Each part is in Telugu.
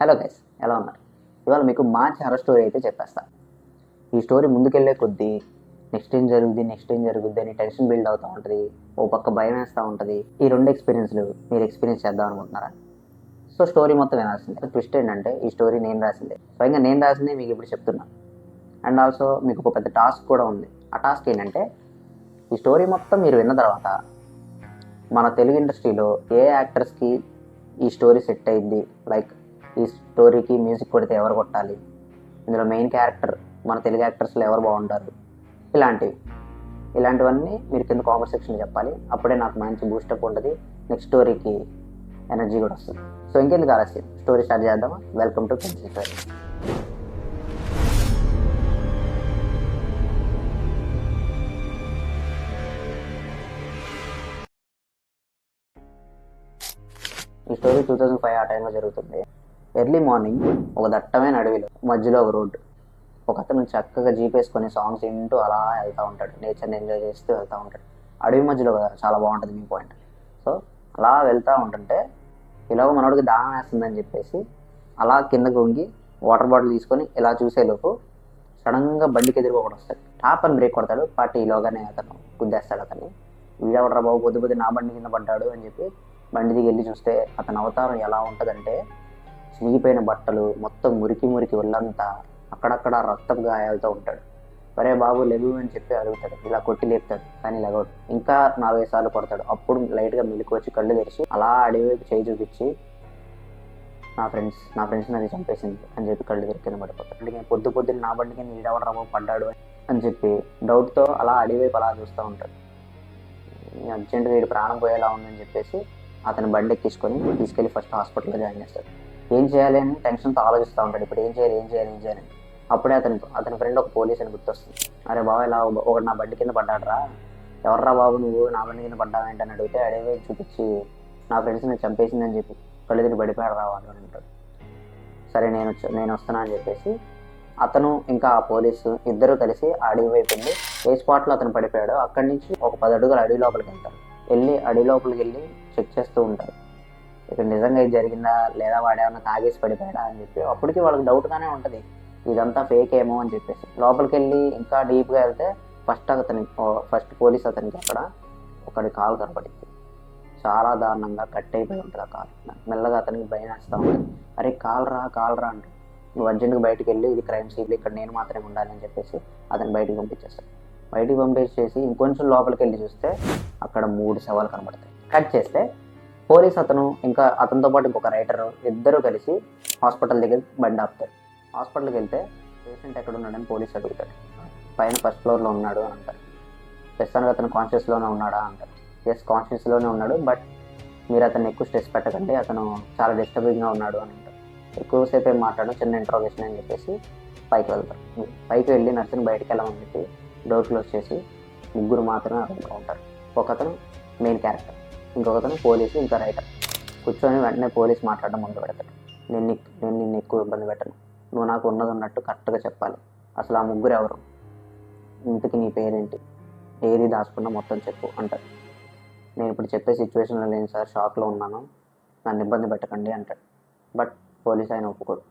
హలో గైస్, ఎలా ఉన్నారు? ఇవాళ మీకు మంచి హర్రర్ స్టోరీ అయితే చెప్పేస్తా. ఈ స్టోరీ ముందుకెళ్ళే కొద్దీ నెక్స్ట్ ఏం జరుగుద్ది అని టెన్షన్ బిల్డ్ అవుతూ ఉంటుంది. ఓ పక్క భయం వేస్తూ ఉంటుంది. ఈ రెండు ఎక్స్పీరియన్స్లు మీరు ఎక్స్పీరియన్స్ చేద్దాం అనుకుంటున్నారా? సో స్టోరీ మొత్తం వినాల్సిందే. ట్విస్ట్ ఏంటంటే ఈ స్టోరీ నేను రాసిందే, స్వయంగా నేను రాసిందే మీకు ఇప్పుడు చెప్తున్నా. అండ్ ఆల్సో మీకు ఒక పెద్ద టాస్క్ కూడా ఉంది. ఆ టాస్క్ ఏంటంటే ఈ స్టోరీ మొత్తం మీరు విన్న తర్వాత మన తెలుగు ఇండస్ట్రీలో ఏ యాక్టర్స్కి ఈ స్టోరీ సెట్ అయ్యింది, లైక్ ఈ స్టోరీకి మ్యూజిక్ కొడితే ఎవరు కొట్టాలి, ఇందులో మెయిన్ క్యారెక్టర్ మన తెలుగు యాక్టర్స్లో ఎవరు బాగుంటారు, ఇలాంటివన్నీ మీరు కింద కామెంట్ సెక్షన్ చెప్పాలి. అప్పుడే నాకు మంచి బూస్టప్ ఉంటుంది, నెక్స్ట్ స్టోరీకి ఎనర్జీ కూడా వస్తుంది. సో ఇంకెందుకు ఆలస్యం, స్టోరీ స్టార్ట్ చేద్దామా? Welcome to pencil story. ఈ స్టోరీ 2005 ఆ టైంలో జరుగుతుంది. ఎర్లీ మార్నింగ్ ఒక దట్టమైన అడవిలో మధ్యలో ఒక రోడ్డు. ఒక అతను చక్కగా జీప్ వేసుకొని సాంగ్స్ వింటూ అలా వెళ్తూ ఉంటాడు, నేచర్ని ఎంజాయ్ చేస్తూ వెళ్తూ ఉంటాడు. అడవి మధ్యలో చాలా బాగుంటుంది మీ పాయింట్. సో అలా వెళ్తూ ఉంటుంటే ఇలాగ మనోడికి దాహం వేస్తుందని చెప్పేసి అలా కిందకు వంగి వాటర్ బాటిల్ తీసుకొని ఇలా చూసేలోపు సడన్గా బండికి ఎదురు ఒకటి వస్తాడు. టాప్ అని బ్రేక్ కొడతాడు. పార్టీ ఈలోగానే అతను గుద్దేస్తాడు అతన్ని. వీడెవడరా బాబు, పొద్దు నా బండి కింద పడ్డాడు అని చెప్పి బండి దిగి వెళ్ళి చూస్తే అతని అవతారం ఎలా ఉంటుందంటే చినిగిపోయిన బట్టలు, మొత్తం మురికి ఒళ్ళంతా, అక్కడక్కడ రక్తపు గాయాలతో ఉంటాడు. సరే బాబు లెగు అని చెప్పి అడుగుతాడు. ఇలా కొట్టి లేపుతాడు కానీ లెగవడు. ఇంకా 4-5 సార్లు కొడతాడు. అప్పుడు లైట్గా మెలికి వచ్చి కళ్ళు తెరిచి అలా అడవివైపు చేయి చూపించి నా ఫ్రెండ్స్ అది చంపేసింది అని చెప్పి కళ్ళు తెరి కింద పడిపోతాడు. అంటే పొద్దున్న నా బండికి వీడెవడ రాబో పడ్డాడు అని చెప్పి డౌట్తో అలా అడవివైపు అలా చూస్తూ ఉంటాడు. అర్జెంటుగా వీడి ప్రాణం పోయేలా ఉందని చెప్పేసి అతను బండి ఎక్కించుకొని తీసుకెళ్ళి ఫస్ట్ హాస్పిటల్లో జాయిన్ చేస్తాడు. ఏం చేయాలి అని టెన్షన్తో ఆలోచిస్తూ ఉంటాడు. ఇప్పుడు ఏం చేయాలి. అప్పుడే అతని ఫ్రెండ్ ఒక పోలీస్ అని గుర్తొస్తుంది. అరే బాబు, ఇలా ఒకటి నా బండి కింద పడ్డాడరా, ఎవర్రా బాబు నువ్వు నా బండి కింద పడ్డావేంటని అడిగితే అడవి చూపించి నా ఫ్రెండ్స్ నేను చంపేసిందని చెప్పి కళ్ళు తిరిగి పడిపోయాడు రా వాళ్ళు అని అంటాడు. సరే నేను వస్తున్నా అని చెప్పేసి అతను ఇంకా ఆ పోలీసు ఇద్దరు కలిసి ఆ అడవి వైపు వెళ్ళి ఏ స్పాట్లో అతను పడిపోయాడో అక్కడి నుంచి ఒక 10 అడుగులు అడవి లోపలికి వెళ్తారు. అడవి లోపలికి వెళ్ళి చెక్ చేస్తూ ఉంటారు, ఇక్కడ నిజంగా ఇది జరిగిందా లేదా వాడేమన్నా తాగేసి పడిపోయాడా అని చెప్పి. అప్పటికి వాళ్ళకి డౌట్గానే ఉంటుంది ఇదంతా ఫేక్ ఏమో అని చెప్పేసి. లోపలికి వెళ్ళి ఇంకా డీప్గా వెళ్తే ఫస్ట్ పోలీస్ అతనికి అక్కడ ఒకటి కాలు కనపడింది. చాలా దారుణంగా కట్ అయిపోయి ఉంటుంది ఆ కాలు. మెల్లగా అతనికి భయం వేస్తూ ఉంటుంది. అరే కాలరా అంటే నువ్వు అర్జెంట్గా బయటకు వెళ్ళి ఇది క్రైమ్ సీన్, ఇక్కడ నేను మాత్రమే ఉండాలని చెప్పేసి అతను బయటికి పంపించేస్తాడు. బయటికి పంపించేసి ఇంకొంచెం లోపలికి వెళ్ళి చూస్తే అక్కడ 3 శవాలు కనబడతాయి. కట్ చేస్తే పోలీస్ అతను ఇంకా అతనితో పాటు ఇంకొక రైటర్ ఇద్దరు కలిసి హాస్పిటల్ దగ్గర బండి ఆపుతారు. హాస్పిటల్కి వెళ్తే పేషెంట్ ఎక్కడ ఉన్నాడని పోలీస్ అడుగుతాడు. పైన ఫస్ట్ ఫ్లోర్లో ఉన్నాడు అని అంటారు. ప్రస్తుతానికి అతను కాన్షియస్లోనే ఉన్నాడా అంటారు. ఎస్, కాన్షియస్లోనే ఉన్నాడు, బట్ మీరు అతన్ని ఎక్కువ స్ట్రెస్ పెట్టకండి, అతను చాలా డిస్టర్బింగ్గా ఉన్నాడు అని అంటారు. ఎక్కువసేపు ఏం మాట్లాడడం, చిన్న ఇంట్రోగేషన్ అని చెప్పేసి పైకి వెళ్తారు. పైకి వెళ్ళి నర్సుని బయటికి వెళ్ళమని చెప్పి డోర్ క్లోజ్ చేసి 3 మాత్రమే అతను ఉంటారు. ఒకతను మెయిన్ క్యారెక్టర్, ఇంకొకతను పోలీసు, ఇంకా రైటర్. కూర్చొని వెంటనే పోలీస్ మాట్లాడడం మొదలు పెడతాడు. నేను నిన్ను ఎక్కువ ఇబ్బంది పెట్టను, నువ్వు నాకు ఉన్నది ఉన్నట్టు కరెక్ట్గా చెప్పాలి. అసలు ఆ 3 ఎవరు, ఇంతకి నీ పేరేంటి, ఏది దాచుకున్నా మొత్తం చెప్పు అంటాడు. నేను ఇప్పుడు చెప్పే సిచ్యువేషన్లో లేను సార్, షాక్లో ఉన్నాను, నన్ను ఇబ్బంది పెట్టకండి అంటాడు. బట్ పోలీస్ ఆయన ఒప్పుకోడు.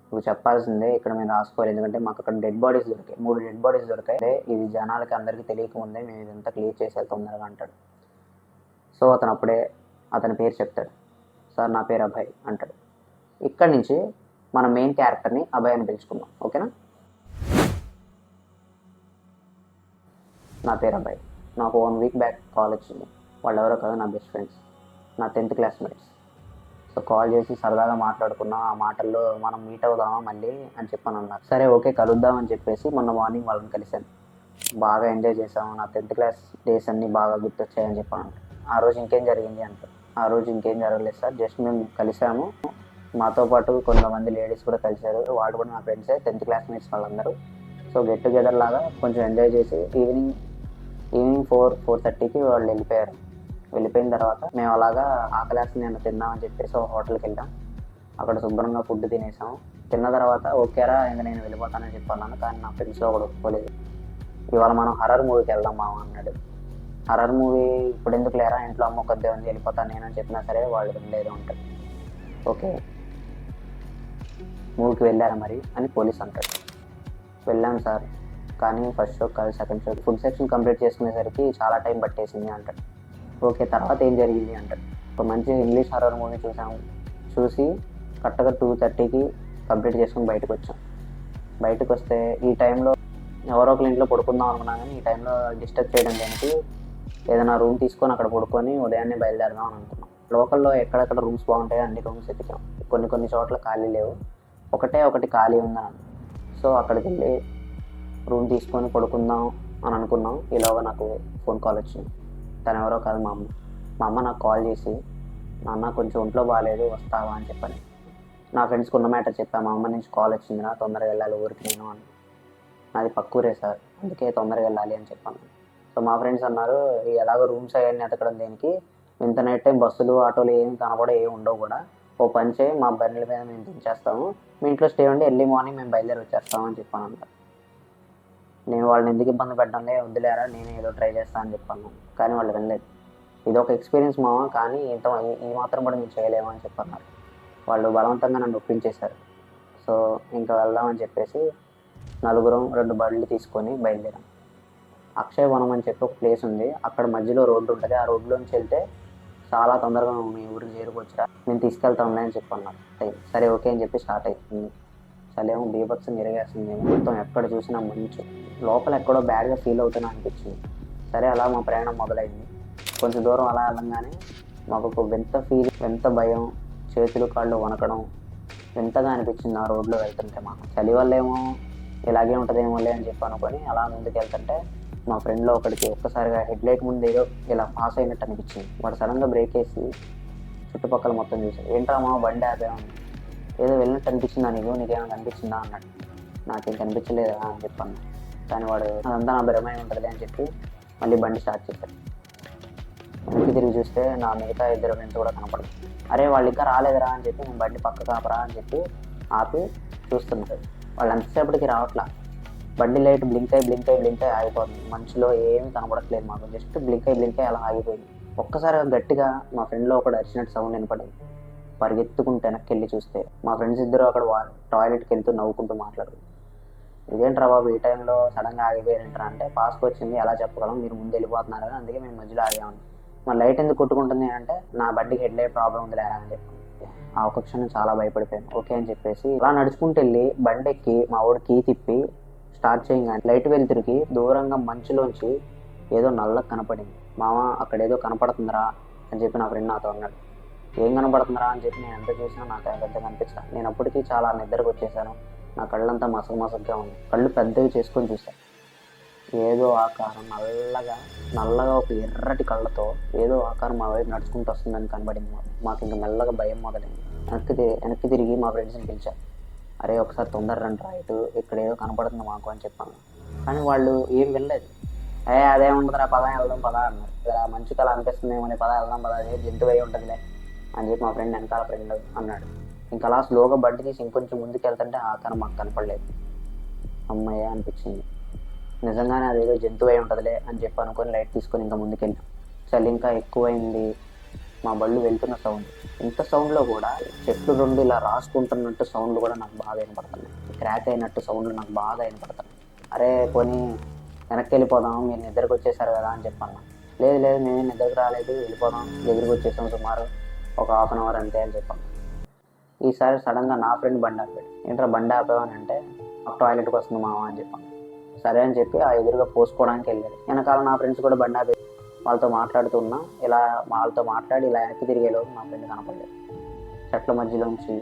నువ్వు చెప్పాల్సిందే, ఇక్కడ మేము రాసుకోవాలి, ఎందుకంటే మాకు అక్కడ డెడ్ బాడీస్ దొరికాయి, 3 డెడ్ బాడీస్ దొరికాయి, ఇది జనాలకి అందరికీ తెలియకముందే మేము ఇదంతా క్లియర్ చేసేది తొందరగా అంటాడు. సో అతను అప్పుడే అతని పేరు చెప్తాడు. సార్ నా పేరు అభయ్ అంటాడు. ఇక్కడి నుంచి మన మెయిన్ క్యారెక్టర్ని అభయ్ అని పిలుచుకుందాం, ఓకేనా? నా పేరు అభయ్, నాకు 1 వీక్ బ్యాక్ కాల్ వచ్చింది. వాళ్ళు ఎవరో కదా, నా బెస్ట్ ఫ్రెండ్స్, నా 10th క్లాస్మేట్స్. సో కాల్ చేసి సరదాగా మాట్లాడుకున్నాం. ఆ మాటల్లో మనం మీట్ అవుదామా మళ్ళీ అని చెప్పని అన్నారు. సరే ఓకే కలుద్దామని చెప్పేసి మొన్న మార్నింగ్ వాళ్ళని కలిశాను. బాగా ఎంజాయ్ చేసాము, నా 10th క్లాస్ డేస్ అన్నీ బాగా గుర్తొచ్చాయని చెప్పాను. ఆ రోజు ఇంకేం జరిగింది అంటారు. ఆ రోజు ఇంకేం జరగలేదు సార్, జస్ట్ మేము కలిసాము, మాతో పాటు కొంతమంది లేడీస్ కూడా కలిశారు, వాళ్ళు కూడా నా ఫ్రెండ్సే, 10th క్లాస్మేట్స్ వాళ్ళందరూ. సో గెట్ టుగెదర్ లాగా కొంచెం ఎంజాయ్ చేసి ఈవినింగ్ 4:30కి వాళ్ళు వెళ్ళిపోయారు. వెళ్ళిపోయిన తర్వాత మేము అలాగా ఆకలేస్తుంది నేను తిందామని చెప్పేసి ఒక హోటల్కి వెళ్ళాం. అక్కడ శుభ్రంగా ఫుడ్ తినేసాము. తిన్న తర్వాత ఓకేరా ఇంకా నేను వెళ్ళిపోతానని చెప్పాను. కానీ నా ఫ్రెండ్స్లో ఒకటి ఒప్పుకోలేదు. ఇవాళ మనం హర్రర్ మూవీకి వెళ్దాం మామ అన్నాడు. హర్రర్ మూవీ ఇప్పుడు ఎందుకు లేరా, ఇంట్లో అమ్మ కొద్దే ఉంది, వెళ్ళిపోతాను నేనని చెప్పినా సరే వాళ్ళు వినలేదు ఉంటుంది. ఓకే మూవీకి వెళ్ళారా మరి అని పోలీస్ అంటాడు. వెళ్ళాం సార్, కానీ ఫస్ట్ షో కాదు second show, food section complete చేసుకునేసరికి చాలా టైం పట్టేసింది అంటాడు. ఓకే, తర్వాత ఏం జరిగింది అంటాడు. ఒక మంచి ఇంగ్లీష్ హారర్ మూవీ చూసి కరెక్ట్గా 2:30కి కంప్లీట్ చేసుకుని బయటకు వచ్చాం. బయటకు వస్తే ఈ టైంలో ఎవరో ఒకరి ఇంట్లో పడుకుందాం అనుకున్నా, కానీ ఈ టైంలో డిస్టర్బ్ చేయడం దానికి ఏదైనా రూమ్ తీసుకొని అక్కడ పడుకొని ఉదయాన్నే బయలుదేరదాం అని అనుకున్నాం. లోకల్లో ఎక్కడెక్కడ రూమ్స్ బాగుంటాయో అన్ని రూమ్స్ ఎతికాం. కొన్ని చోట్ల ఖాళీ లేవు, ఒకటి ఖాళీ ఉందని. సో అక్కడికి వెళ్ళి రూమ్ తీసుకొని పడుకుందాం అని అనుకున్నాం. ఈలోగా నాకు ఫోన్ కాల్ వచ్చింది. తను ఎవరో కాదు, మా అమ్మ నాకు కాల్ చేసి, నాన్న కొంచెం ఒంట్లో బాగాలేదు వస్తావా అని చెప్పని. నా ఫ్రెండ్స్కి ఉన్న మ్యాటర్ చెప్పాను. మా అమ్మ నుంచి కాల్ వచ్చింది, నా తొందరగా వెళ్ళాలి ఊరికి నేను అని. నాది పక్కూరే సార్, అందుకే తొందరగా వెళ్ళాలి అని చెప్పాను. సో మా ఫ్రెండ్స్ అన్నారు, ఎలాగో రూమ్స్ అవన్నీ ఎతకడం దేనికి, ఇంత నైట్ టైం బస్సులు ఆటోలు ఏమి కనబడో ఏమి ఉండవు కూడా, ఓ పని చేయి, మా బండ్ల మీద మేము దించేస్తాము, మీ ఇంట్లో స్టే ఉండి ఎర్లీ మార్నింగ్ మేము బయలుదేరి వచ్చేస్తాము అని చెప్పాను అంట. నేను వాళ్ళని ఎందుకు ఇబ్బంది పెట్టడంలే, వద్దులేరా నేను ఏదో ట్రై చేస్తాను అని చెప్పాను. కానీ వాళ్ళు వెళ్ళలేదు. ఇది ఒక ఎక్స్పీరియన్స్ మామ, కానీ ఈ మాత్రం కూడా మేము చేయలేము అని చెప్పన్నారు. వాళ్ళు బలవంతంగా నన్ను ఒప్పించేశారు. సో ఇంకా వెళ్దామని చెప్పేసి నలుగురం 2 బండ్లు తీసుకొని బయలుదేరాం. అక్షయ వనం అని చెప్పి ఒక ప్లేస్ ఉంది, అక్కడ మధ్యలో రోడ్డు ఉంటుంది. ఆ రోడ్లోంచి వెళ్తే చాలా తొందరగా మీ ఊరికి చేరుకోవచ్చురా, నేను తీసుకెళ్తానులే అని చెప్పన్నారు. సరే ఓకే అని చెప్పి స్టార్ట్ అవుతుంది. చలేమో బీభత్సం ఎరగేస్తుంది. మొత్తం ఎక్కడ చూసినా మంచు. లోపల ఎక్కడో బ్యాడ్గా ఫీల్ అవుతున్నా అనిపించింది. సరే అలా మా ప్రయాణం మొదలైంది. కొంచెం దూరం అలా వెళ్ళంగానే మాకు ఒక వింత భయం, చేతులు కాళ్ళు వణకడం వింతగా అనిపించింది. ఆ రోడ్లో వెళ్తుంటే మాకు చలి వల్లేమో ఇలాగే ఉంటుందేమోలే అని చెప్పి అనుకొని అలా ముందుకు వెళ్తుంటే మా ఫ్రెండ్లో ఒకడికి ఒక్కసారిగా హెడ్లైట్ ముందు ఏదో ఇలా పాస్ అయినట్టు అనిపించింది. వాడు సడన్గా బ్రేక్ వేసి చుట్టుపక్కల మొత్తం చూసాడు. ఏంట్రా మా బండి ఆపేమని, ఏదో వెళ్ళినట్టు అనిపించిందా నీకేమైనా అనిపించిందా అన్నాడు. నాకేం కనిపించలేదా అని చెప్పాను. కానీ వాడు అదంతా నా భ్రమే ఉంటుంది అని చెప్పి మళ్ళీ బండి స్టార్ట్ చేశాడు. వెనక్కి తిరిగి చూస్తే నా మిగతా 2 ఫ్రెండ్స్ కూడా కనపడదు. అరే వాళ్ళు ఇంకా రాలేదురా అని చెప్పి నేను బండి పక్కకు ఆపరా అని చెప్పి ఆపి చూస్తున్నారు. వాళ్ళు ఎంతసేపటికి రావట్లా. బండి లైట్ బ్లింక్ అయి ఆగిపోతుంది. మంచులో ఏమీ కనపడట్లేదు మాకు, జస్ట్ బ్లింక్ అయి అలా ఆగిపోయింది. ఒక్కసారిగా గట్టిగా మా ఫ్రెండ్లో ఒకడు అరిచినట్టు సౌండ్ వినపడింది. పరిగెత్తుకుంటూ వెనక్కి వెళ్ళి చూస్తే మా ఫ్రెండ్స్ ఇద్దరు అక్కడ టాయిలెట్కి వెళ్తూ నవ్వుకుంటూ మాట్లాడుతుంది. ఇదేంట్రా బాబు ఈ టైంలో సడన్గా ఆగిపోయారంటారా అంటే, పాస్కి వచ్చింది ఎలా చెప్పగలం, మీరు ముందు వెళ్ళిపోతున్నారు కదా అందుకే మేము మధ్యలో ఆగామని. మా లైట్ ఎందుకు కొట్టుకుంటుంది అంటే, నా బండికి హెడ్లైట్ ప్రాబ్లం ఉంది లేరా అని చెప్పి. ఆ ఒక్క క్షణం చాలా భయపడిపోయాను. ఓకే అని చెప్పేసి అలా నడుచుకుంటూ వెళ్ళి బండి ఎక్కి మా వాడు కీ తిప్పి స్టార్ట్ చేయగానే లైట్ వెలుతురికి దూరంగా మంచులోంచి ఏదో నల్లగా కనపడింది. మామ అక్కడ ఏదో కనపడుతుందిరా అని చెప్పి నా ఫ్రెండ్ నాతో అన్నాడు. ఏం కనపడుతుందిరా అని చెప్పి నేను ఎంత చూసినా నాకు పెద్ద కనిపించాను. నేను అప్పటికీ చాలా నిద్రకు వచ్చేసాను. నా కళ్ళంతా మసకగా ఉంది. కళ్ళు పెద్దవి చేసుకొని చూశాను. ఏదో ఆకారం నల్లగా ఒక ఎర్రటి కళ్ళతో ఏదో ఆకారం మా వైపు నడుచుకుంటూ వస్తుందని కనబడింది. మాకు ఇంకా మెల్లగా భయం మొదలైంది. వెనక్కి తిరిగి మా ఫ్రెండ్స్ని పిలిచారు. అరే ఒకసారి తొందర రండి రా, ఇటు ఇక్కడ ఏదో కనపడుతుంది మాకు అని చెప్పాను. కానీ వాళ్ళు ఏం వెళ్ళలేదు. అదేముంటుందిరా పదా వెళ్దాం పదా అన్నారు. ఇలా మంచి కళ అనిపిస్తుందేమో పదా వెళ్దాం పదా, అదే జంతువు అయి ఉంటుందిలే అని చెప్పి మా ఫ్రెండ్ వెనకాల ఫ్రెండ్ అన్నాడు. ఇంకా అలా స్లోగా బండి తీసి ఇంకొంచెం ముందుకు వెళ్తుంటే ఆకారం మాకు కనపడలేదు. అమ్మయ్య అనిపించింది. నిజంగానే అదేదో జంతువు అయి ఉంటుందిలే అని చెప్పి అనుకొని లైట్ తీసుకొని ఇంకా ముందుకెళ్ళాం. చలి ఇంకా ఎక్కువైంది. మా బళ్ళు వెళ్తున్న సౌండ్, ఇంత సౌండ్లో కూడా చెట్లు 2 ఇలా రాసుకుంటున్నట్టు సౌండ్లు కూడా నాకు బాగా వినపడుతున్నాయి. క్రాక్ అయినట్టు సౌండ్లు నాకు బాగా వినపడుతున్నాయి. అరే పోనీ వెనక్కి వెళ్ళిపోదాం, మీరు నిద్రకు వచ్చేసారు కదా అని చెప్పాను. లేదు మేమే నిద్రకు రాలేదు, వెళ్ళిపోదాం, దగ్గరికి వచ్చేసాం సుమారు ఒక 1/2 అవర్ అంతే అని చెప్పాను. ఈసారి సడన్గా నా ఫ్రెండ్ బండి ఆపాడు. ఏంట్రా బండి ఆపావని అంటే, టాయిలెట్కి వస్తుంది మామ అని చెప్పాను. సరే అని చెప్పి ఆ ఎదురుగా పోసుకోవడానికి వెళ్ళాడు. వెనకాల నా ఫ్రెండ్స్ కూడా బండి ఆపి వాళ్ళతో మాట్లాడుతున్నా. వాళ్ళతో మాట్లాడి ఇలా వెనక్కి తిరిగేలోపు మా ఫ్రెండ్ కనపడలేదు. చెట్ల మధ్యలోంచి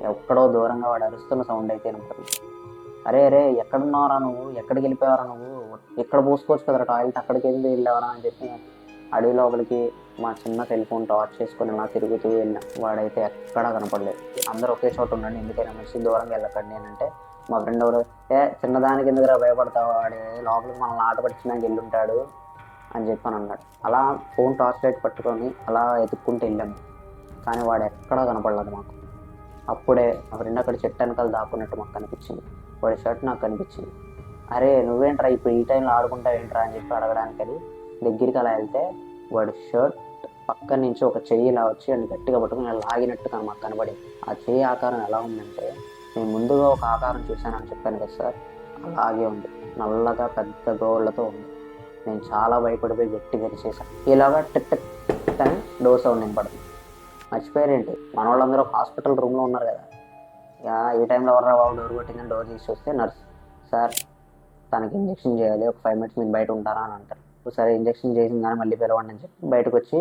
ఎక్కడో దూరంగా వాడు అరుస్తున్న సౌండ్ అయితే వినపడుతుంది. అరే ఎక్కడున్నావరా నువ్వు, ఎక్కడికి వెళ్ళిపోయావరా నువ్వు, ఎక్కడ పోసుకోవచ్చు కదరా టాయిలెట్, అక్కడికి వెళ్ళావరా అని చెప్పి అడవి లోపలికి మా చిన్న సెల్ ఫోన్ టార్చ్ చేసుకొని ఇలా తిరుగుతూ వెళ్ళాం. వాడైతే ఎక్కడా కనపడలేదు. అందరూ ఒకే చోట ఉండండి, ఎందుకైనా మంచి దూరంగా వెళ్ళకండి అని అంటే మా ఫ్రెండ్ ఎవరు, చిన్నదానికి ఎందుకురా భయపడతావు, వాడు లోపలికి మనల్ని ఆట పట్టించడానికి వెళ్ళుంటాడు అని చెప్పని అన్నాడు. అలా ఫోన్ టార్చ్ లైట్ పట్టుకొని అలా ఎత్తుక్కుంటూ వెళ్ళాము. కానీ వాడు ఎక్కడా కనపడలేదు మాకు. అప్పుడే మా ఫ్రెండ్ అక్కడ చెట్టు వెనకాల దాక్కున్నట్టు మాకు కనిపించింది. వాడి షర్ట్ నాకు కనిపించింది. అరే నువ్వేంట్రా ఇప్పుడు ఈ టైంలో ఆడుకుంటావు ఏంట్రా అని చెప్పి అడగడానికని దగ్గరికి అలా వెళ్తే వాడి షర్ట్ పక్క నుంచి ఒక చెయ్యి ఇలా వచ్చి అని గట్టిగా పట్టుకుని లాగినట్టు మాకు కనబడింది. ఆ చెయ్యి ఆకారం ఎలా ఉందంటే నేను ముందుగా ఒక ఆకారం చూశానని చెప్పాను కదా సార్, అలాగే ఉంది. నల్లగా పెద్ద గోళ్ళతో ఉంది. నేను చాలా భయపడిపోయి గట్టిగా అరిచేశాను. ఇలాగా టిక్ టిక్ టిక్ అని డోర్ సౌండ్ వినపడింది. మర్చిపోయారేంటి, మన వాళ్ళందరూ హాస్పిటల్ రూమ్లో ఉన్నారు కదా. ఈ టైంలో ఎవర్రా బాబు డోర్ కొట్టిందని డోర్ తీసి వస్తే నర్స్, సార్ తనకి ఇంజెక్షన్ చేయాలి, ఒక 5 minutes మీరు బయట ఉంటారా అని అంటారు. సరే ఇంజెక్షన్ చేసిన కానీ మళ్ళీ పిలవండి అని చెప్పి బయటకు వచ్చి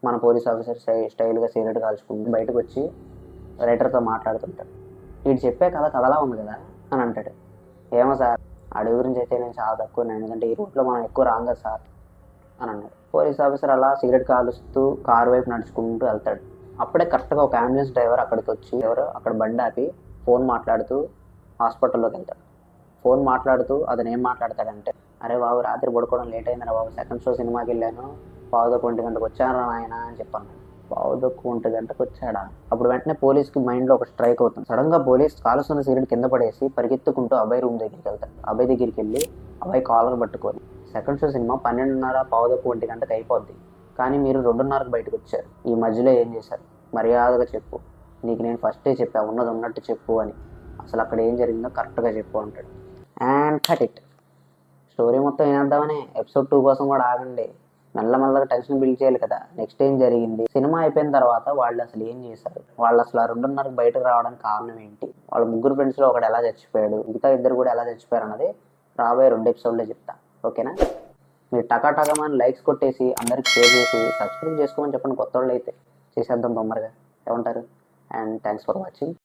మన పోలీస్ ఆఫీసర్ స్టైల్గా సిగరెట్ కాల్చుకుంటూ బయటకు వచ్చి రైటర్తో మాట్లాడుతుంటాడు. వీడు చెప్పే కథ కథలా ఉంది కదా అని అంటాడు. ఏమో సార్, అడవి గురించి అయితే నేను చాలా తక్కువ, ఎందుకంటే ఈ రూట్లో మనం ఎక్కువ రాం కదా సార్ అని అన్నాడు. పోలీస్ ఆఫీసర్ అలా సిగరెట్ కాలుస్తూ కారు వైపు నడుచుకుంటూ వెళ్తాడు. అప్పుడే కరెక్ట్గా ఒక అంబులెన్స్ డ్రైవర్ అక్కడికి వచ్చి అక్కడ బండి ఆపి ఫోన్ మాట్లాడుతూ హాస్పిటల్లోకి వెళ్తాడు. ఫోన్ మాట్లాడుతూ అతను ఏం మాట్లాడతాడంటే, అరే బాబు రాత్రి పడుకోవడం లేట్ అయిందిరా బాబు, సెకండ్ షో సినిమాకి వెళ్ళాను, 1:15 వచ్చాను ఆయన అని చెప్పాను. 1:15 వచ్చాడా? అప్పుడు వెంటనే పోలీస్కి మైండ్లో ఒక స్ట్రైక్ అవుతుంది. సడన్గా పోలీస్ కాలుస్తున్న సిగరెట్ కింద పడేసి పరిగెత్తుకుంటూ అబ్బాయి రూమ్ దగ్గరికి వెళ్తాడు. అబ్బాయి దగ్గరికి వెళ్ళి అబ్బాయి కాలర్ పట్టుకొని, సెకండ్ షో సినిమా 12:30 1:15 అయిపోద్ది, కానీ మీరు 2:30కి బయటకు వచ్చారు, ఈ మధ్యలో ఏం చేశారు? మర్యాదగా చెప్పు, నీకు నేను ఫస్టే చెప్పా, ఉన్నది ఉన్నట్టు చెప్పు అని, అసలు అక్కడ ఏం జరిగిందో కరెక్ట్గా చెప్పు అంటాడు. And cut it. స్టోరీ మొత్తం వినేద్దామని ఎపిసోడ్ 2 కోసం కూడా ఆగండి. మెల్లమెల్లగా టెన్షన్ బిల్డ్ చేయాలి కదా, నెక్స్ట్ ఏం జరిగింది, సినిమా అయిపోయిన తర్వాత వాళ్ళు అసలు ఏం చేశారు, వాళ్ళు అసలు ఆ 2:30కి బయటకు రావడానికి కారణం ఏంటి, వాళ్ళ ముగ్గురు ఫ్రెండ్స్లో ఒకడు ఎలా చచ్చిపోయాడు, మిగతా ఇద్దరు కూడా ఎలా చచ్చిపోయారు అన్నది రాబోయే 2 ఎపిసోడ్లో చెప్తా. ఓకేనా? మీరు టకాటకమని లైక్స్ కొట్టేసి అందరికి షేర్ చేసి సబ్స్క్రైబ్ చేసుకోమని చెప్పండి. కొత్త వాళ్ళు అయితే చేసేద్దాం తొందరగా, ఏమంటారు? And thanks for watching.